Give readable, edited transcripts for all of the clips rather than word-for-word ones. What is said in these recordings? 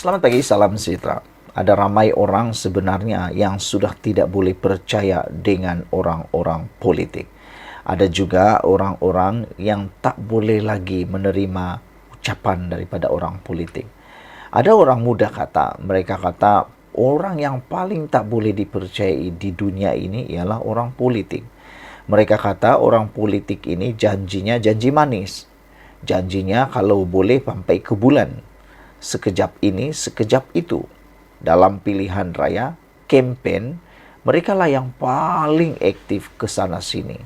Selamat pagi, salam sejahtera. Ada ramai orang sebenarnya yang sudah tidak boleh percaya dengan orang-orang politik. Ada juga orang-orang yang tak boleh lagi menerima ucapan daripada orang politik. Ada orang muda mereka kata orang yang paling tak boleh dipercayai di dunia ini ialah orang politik. Mereka kata orang politik ini janjinya janji manis. Janjinya kalau boleh sampai ke bulan. Sekejap ini, sekejap itu. Dalam pilihan raya, kempen, mereka lah yang paling aktif ke sana sini.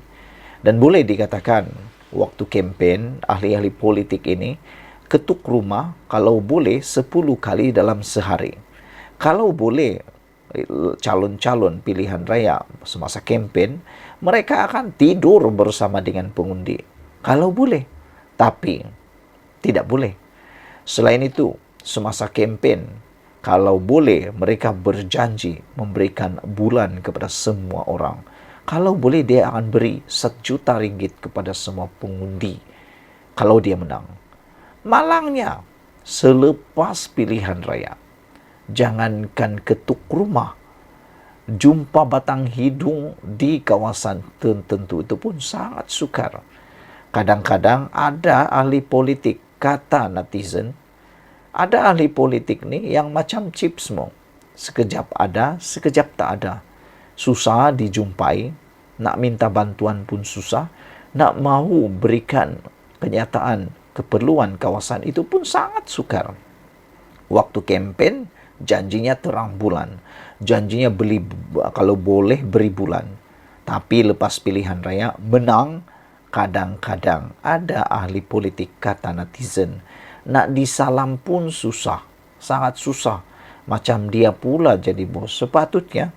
Dan boleh dikatakan, waktu kempen, ahli-ahli politik ini ketuk rumah kalau boleh 10 kali dalam sehari. Kalau boleh calon-calon pilihan raya semasa kempen, mereka akan tidur bersama dengan pengundi. Kalau boleh. Tapi tidak boleh. Selain itu, semasa kempen, kalau boleh mereka berjanji memberikan bulan kepada semua orang. Kalau boleh dia akan beri 1 juta ringgit kepada semua pengundi kalau dia menang. Malangnya, selepas pilihan raya, jangankan ketuk rumah, jumpa batang hidung di kawasan tertentu itu pun sangat sukar. Kadang-kadang ada ahli politik, kata netizen, ada ahli politik ni yang macam chips mo. Sekejap ada, sekejap tak ada. Susah dijumpai, nak minta bantuan pun susah, nak mahu berikan kenyataan keperluan kawasan itu pun sangat sukar. Waktu kempen, janjinya terang bulan. Janjinya beli, kalau boleh beri bulan. Tapi lepas pilihan raya, menang, kadang-kadang ada ahli politik, kata netizen, nak disalam pun susah, sangat susah. Macam dia pula jadi bos. Sepatutnya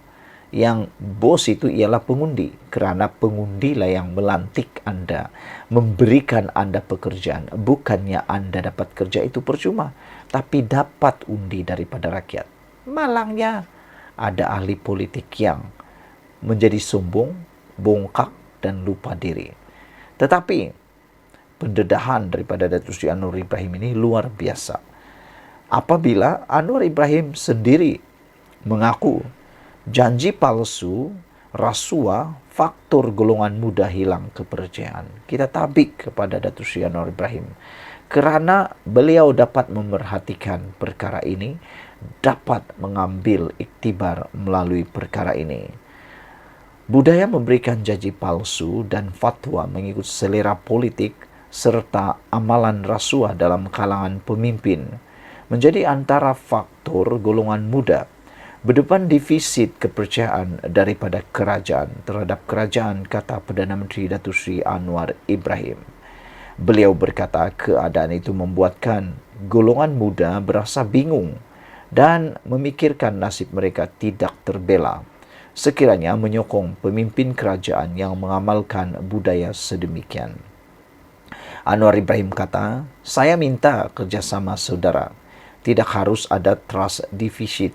yang bos itu ialah pengundi, kerana pengundilah yang melantik anda, memberikan anda pekerjaan. Bukannya anda dapat kerja itu percuma, tapi dapat undi daripada rakyat. Malangnya ada ahli politik yang menjadi sombong, bongkak dan lupa diri. Tetapi pendedahan daripada Datuk Seri Anwar Ibrahim ini luar biasa. Apabila Anwar Ibrahim sendiri mengaku janji palsu, rasuah, faktor golongan muda hilang kepercayaan. Kita tabik kepada Datuk Seri Anwar Ibrahim kerana beliau dapat memerhatikan perkara ini, dapat mengambil iktibar melalui perkara ini. Budaya memberikan janji palsu dan fatwa mengikut selera politik serta amalan rasuah dalam kalangan pemimpin menjadi antara faktor golongan muda berdepan defisit kepercayaan daripada kerajaan terhadap kerajaan, kata Perdana Menteri Datuk Seri Anwar Ibrahim. Beliau berkata keadaan itu membuatkan golongan muda berasa bingung dan memikirkan nasib mereka tidak terbela sekiranya menyokong pemimpin kerajaan yang mengamalkan budaya sedemikian. Anwar Ibrahim kata, saya minta kerjasama saudara. Tidak harus ada trust deficit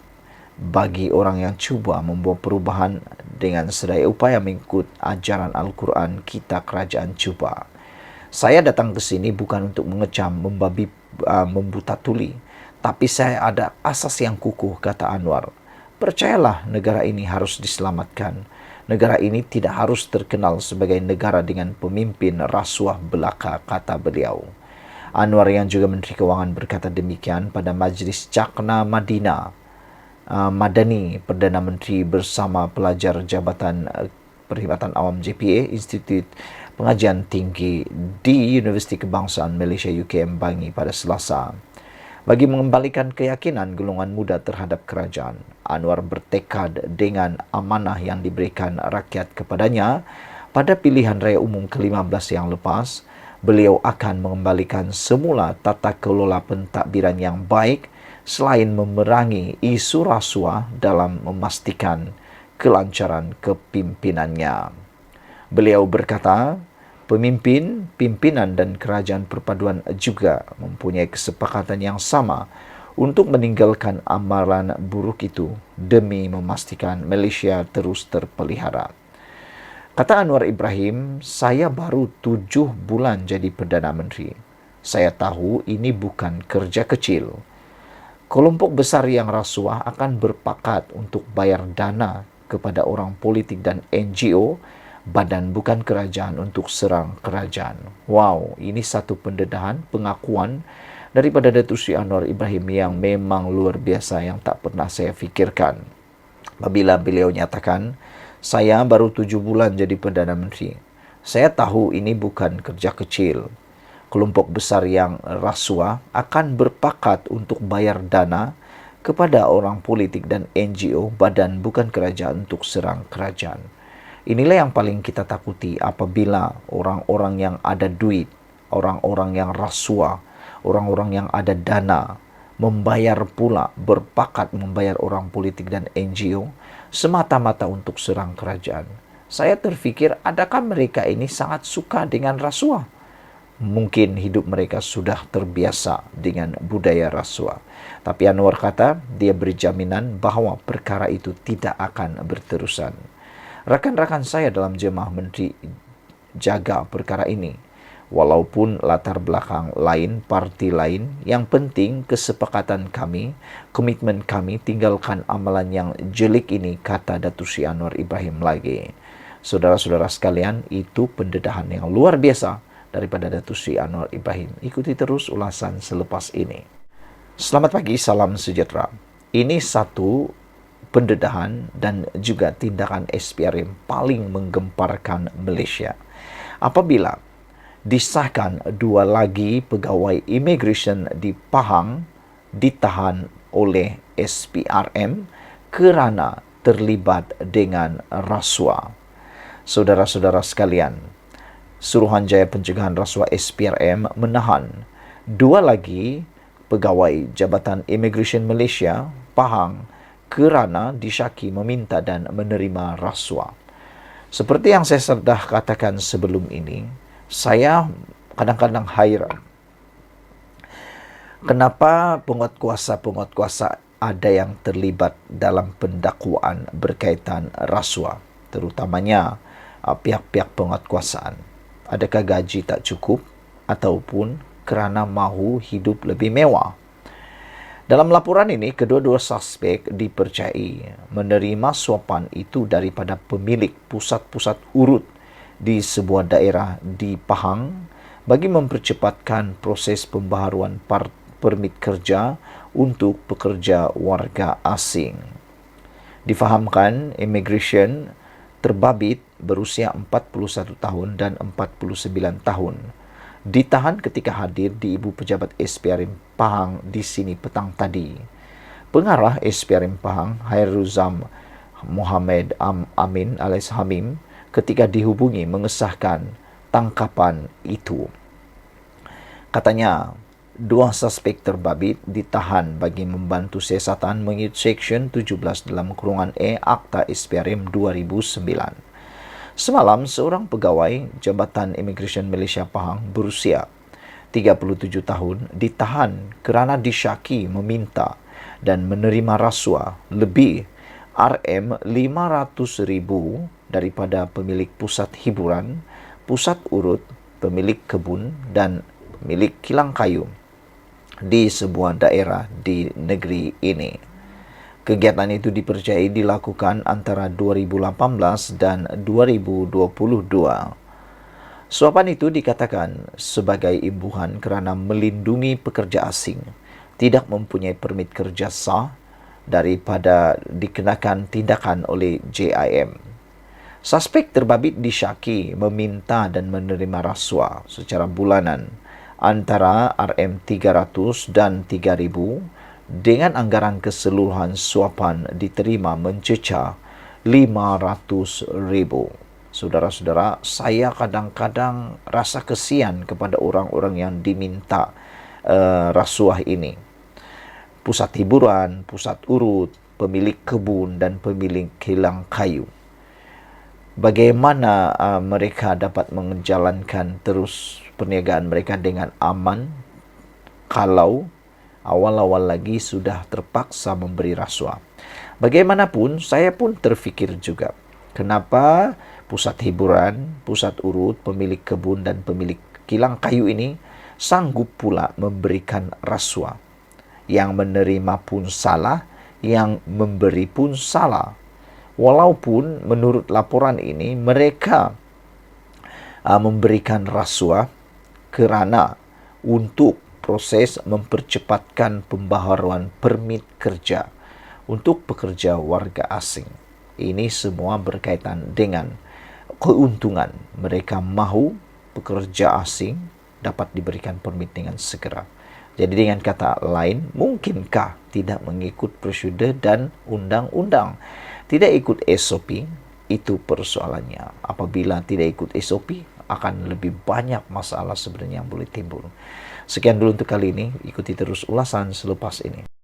bagi orang yang cuba membuat perubahan dengan sedaya upaya mengikut ajaran Al-Quran kita kerajaan cuba. Saya datang ke sini bukan untuk mengecam, membuta tuli, tapi saya ada asas yang kukuh, kata Anwar. Percayalah, negara ini harus diselamatkan. Negara ini tidak harus terkenal sebagai negara dengan pemimpin rasuah belaka, kata beliau. Anwar yang juga Menteri Kewangan berkata demikian pada Majlis Cakna Madani Perdana Menteri bersama pelajar Jabatan Perkhidmatan Awam JPA, Institut Pengajian Tinggi di Universiti Kebangsaan Malaysia UKM Bangi pada Selasa. Bagi mengembalikan keyakinan golongan muda terhadap kerajaan, Anwar bertekad dengan amanah yang diberikan rakyat kepadanya pada pilihan raya umum ke-15 yang lepas. Beliau akan mengembalikan semula tata kelola pentadbiran yang baik selain memerangi isu rasuah dalam memastikan kelancaran kepimpinannya. Beliau berkata, pemimpin, pimpinan dan kerajaan perpaduan juga mempunyai kesepakatan yang sama untuk meninggalkan amalan buruk itu demi memastikan Malaysia terus terpelihara. Kata Anwar Ibrahim, saya baru 7 bulan jadi Perdana Menteri. Saya tahu ini bukan kerja kecil. Kelompok besar yang rasuah akan berpakat untuk bayar dana kepada orang politik dan NGO, badan bukan kerajaan, untuk serang kerajaan. Wow, ini satu pendedahan, pengakuan daripada Datuk Seri Anwar Ibrahim yang memang luar biasa, yang tak pernah saya fikirkan. Apabila beliau nyatakan, saya baru 7 bulan jadi Perdana Menteri. Saya tahu ini bukan kerja kecil. Kelompok besar yang rasuah akan berpakat untuk bayar dana kepada orang politik dan NGO, badan bukan kerajaan, untuk serang kerajaan. Inilah yang paling kita takuti apabila orang-orang yang ada duit, orang-orang yang rasuah, orang-orang yang ada dana, membayar pula, berpakat membayar orang politik dan NGO semata-mata untuk serang kerajaan. Saya terfikir, adakah mereka ini sangat suka dengan rasuah? Mungkin hidup mereka sudah terbiasa dengan budaya rasuah. Tapi Anwar kata, dia beri jaminan bahawa perkara itu tidak akan berterusan. Rakan-rakan saya dalam Jemaah Menteri jaga perkara ini. Walaupun latar belakang lain, parti lain, yang penting kesepakatan kami, komitmen kami, tinggalkan amalan yang jelik ini, kata Datuk Seri Anwar Ibrahim lagi. Saudara-saudara sekalian, itu pendedahan yang luar biasa daripada Datuk Seri Anwar Ibrahim. Ikuti terus ulasan selepas ini. Selamat pagi, salam sejahtera. Ini satu pendedahan dan juga tindakan SPRM paling menggemparkan Malaysia. Apabila disahkan 2 lagi pegawai immigration di Pahang ditahan oleh SPRM kerana terlibat dengan rasuah. Saudara-saudara sekalian, Suruhanjaya Pencegahan Rasuah SPRM menahan 2 lagi pegawai Jabatan Immigration Malaysia Pahang kerana disyaki meminta dan menerima rasuah. Seperti yang saya sudah katakan sebelum ini, saya kadang-kadang hairan. Kenapa penguatkuasa-penguatkuasa ada yang terlibat dalam pendakwaan berkaitan rasuah, terutamanya pihak-pihak penguatkuasaan. Adakah gaji tak cukup ataupun kerana mahu hidup lebih mewah? Dalam laporan ini, kedua-dua suspek dipercayai menerima suapan itu daripada pemilik pusat-pusat urut di sebuah daerah di Pahang bagi mempercepatkan proses pembaharuan permit kerja untuk pekerja warga asing. Difahamkan, immigration terbabit berusia 41 tahun dan 49 tahun ditahan ketika hadir di Ibu Pejabat SPRM Pahang di sini petang tadi. Pengarah SPRM Pahang, Hairuzam Mohamed Amin alias Hamim, ketika dihubungi mengesahkan tangkapan itu. Katanya, 2 suspek terbabit ditahan bagi membantu siasatan mengikut Seksyen 17 dalam kurungan E Akta SPRM 2009. Semalam, seorang pegawai Jabatan Immigration Malaysia Pahang berusia 37 tahun ditahan kerana disyaki meminta dan menerima rasuah lebih RM500,000 daripada pemilik pusat hiburan, pusat urut, pemilik kebun dan pemilik kilang kayu di sebuah daerah di negeri ini. Kegiatan itu dipercayai dilakukan antara 2018 dan 2022. Suapan itu dikatakan sebagai imbuhan kerana melindungi pekerja asing tidak mempunyai permit kerja sah daripada dikenakan tindakan oleh JIM. Suspek terbabit disyaki meminta dan menerima rasuah secara bulanan antara RM300 dan RM3,000 dengan anggaran keseluruhan suapan diterima mencecah RM500,000. Saudara-saudara, saya kadang-kadang rasa kesian kepada orang-orang yang diminta rasuah ini. Pusat hiburan, pusat urut, pemilik kebun dan pemilik kilang kayu. Bagaimana mereka dapat menjalankan terus perniagaan mereka dengan aman kalau awal-awal lagi sudah terpaksa memberi rasuah? Bagaimanapun, saya pun terfikir juga, kenapa pusat hiburan, pusat urut, pemilik kebun dan pemilik kilang kayu ini sanggup pula memberikan rasuah? Yang menerima pun salah, yang memberi pun salah. Walaupun menurut laporan ini mereka memberikan rasuah kerana untuk proses mempercepatkan pembaharuan permit kerja untuk pekerja warga asing. Ini semua berkaitan dengan keuntungan. Mereka mahu pekerja asing dapat diberikan permit dengan segera. Jadi dengan kata lain, mungkinkah tidak mengikut prosedur dan undang-undang? Tidak ikut SOP, itu persoalannya. Apabila tidak ikut SOP, akan lebih banyak masalah sebenarnya yang boleh timbul. Sekian dulu untuk kali ini, ikuti terus ulasan selepas ini.